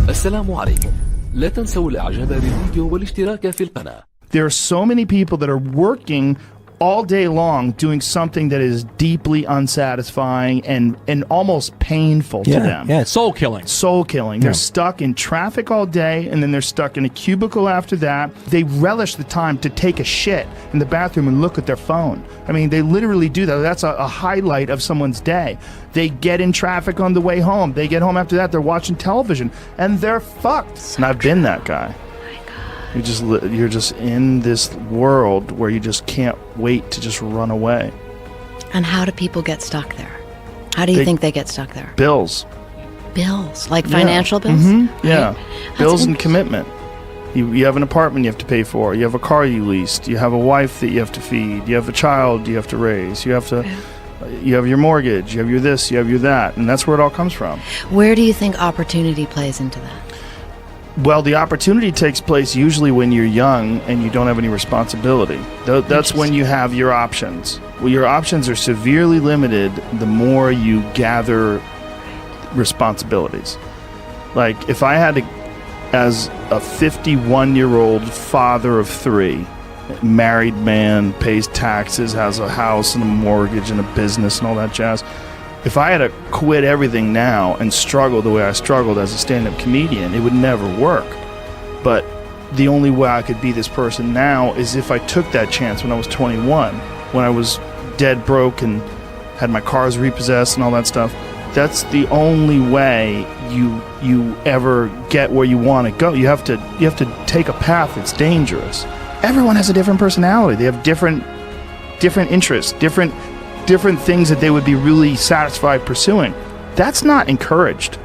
السلام عليكم. لا تنسوا الاعجاب بالفيديو والاشتراك في القناة. There are so many people that are working all day long doing something that is deeply unsatisfying and almost painful to them. Yeah, soul killing. Soul killing. They're stuck in traffic all day, and then they're stuck in a cubicle after that. They relish the time to take a shit in the bathroom and look at their phone. I mean, they literally do that. That's a highlight of someone's day. They get in traffic on the way home. They get home after that, they're watching television, and they're fucked. And I've been that guy. You're just in this world where you just can't wait to just run away. And how do people get stuck there? How do you think they get stuck there? Bills. Bills, like financial bills? Mm-hmm. Yeah, bills and commitment. You have an apartment you have to pay for. You have a car you leased. You have a wife that you have to feed. You have a child you have to raise. You have your mortgage. You have your this. You have your that, and that's where it all comes from. Where do you think opportunity plays into that? Well, the opportunity takes place usually when you're young and you don't have any responsibility. That's when you have your options. Well, your options are severely limited the more you gather responsibilities. Like, if I had to, as a 51-year-old father of 3, married man, pays taxes, has a house and a mortgage and a business and all that jazz, if I had to quit everything now and struggle the way I struggled as a stand-up comedian, it would never work. But the only way I could be this person now is if I took that chance when I was 21, when I was dead broke and had my cars repossessed and all that stuff. That's the only way you ever get where you want to go. You have to take a path that's dangerous. Everyone has a different personality. They have different interests, different things that they would be really satisfied pursuing. That's not encouraged.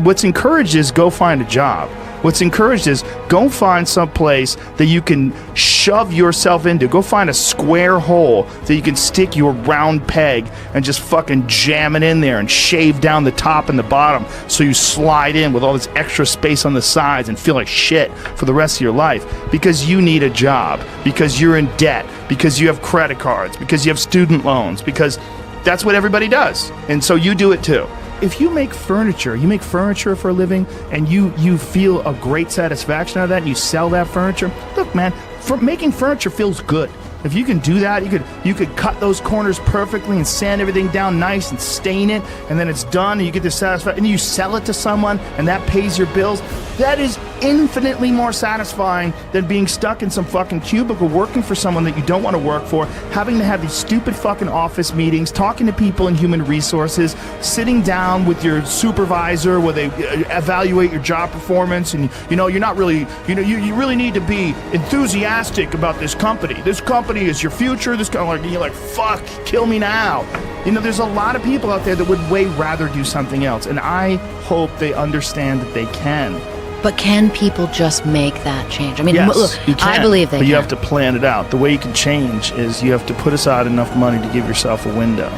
What's encouraged is go find a job. What's encouraged is go find some place that you can shove yourself into. Go find a square hole that you can stick your round peg and just fucking jam it in there and shave down the top and the bottom so you slide in with all this extra space on the sides and feel like shit for the rest of your life because you need a job, because you're in debt, because you have credit cards, because you have student loans, because that's what everybody does. And so you do it too. If you make furniture for a living, and you feel a great satisfaction out of that, and you sell that furniture, look, man, making furniture feels good. If you can do that, you could cut those corners perfectly and sand everything down nice and stain it, and then it's done, and you get the satisfaction, and you sell it to someone, and that pays your bills. That is infinitely more satisfying than being stuck in some fucking cubicle working for someone that you don't want to work for, having to have these stupid fucking office meetings, talking to people in human resources, sitting down with your supervisor where they evaluate your job performance, and you're not really, you really need to be enthusiastic about this company. This company is your future. This kind of you're like, fuck, kill me now. There's a lot of people out there that would way rather do something else, and I hope they understand that they can. But can people just make that change? I mean, yes, look, you can, I believe they but can. you have to plan it out. The way you can change is you have to put aside enough money to give yourself a window.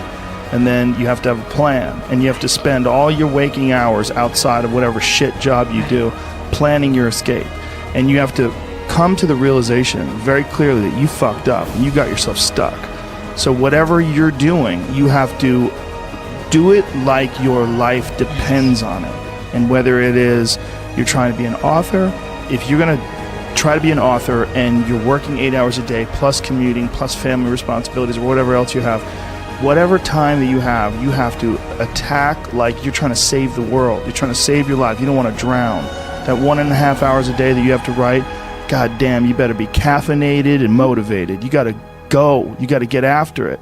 And then you have to have a plan. And you have to spend all your waking hours outside of whatever shit job you do planning your escape. And you have to come to the realization very clearly that you fucked up and you got yourself stuck. So whatever you're doing, you have to do it like your life depends on it. And whether it is you're trying to be an author, if you're going to try to be an author and you're working 8 hours a day plus commuting plus family responsibilities or whatever else you have, whatever time that you have to attack like you're trying to save the world. You're trying to save your life. You don't want to drown. That 1.5 hours a day that you have to write, god damn, you better be caffeinated and motivated. You got to go. You got to get after it.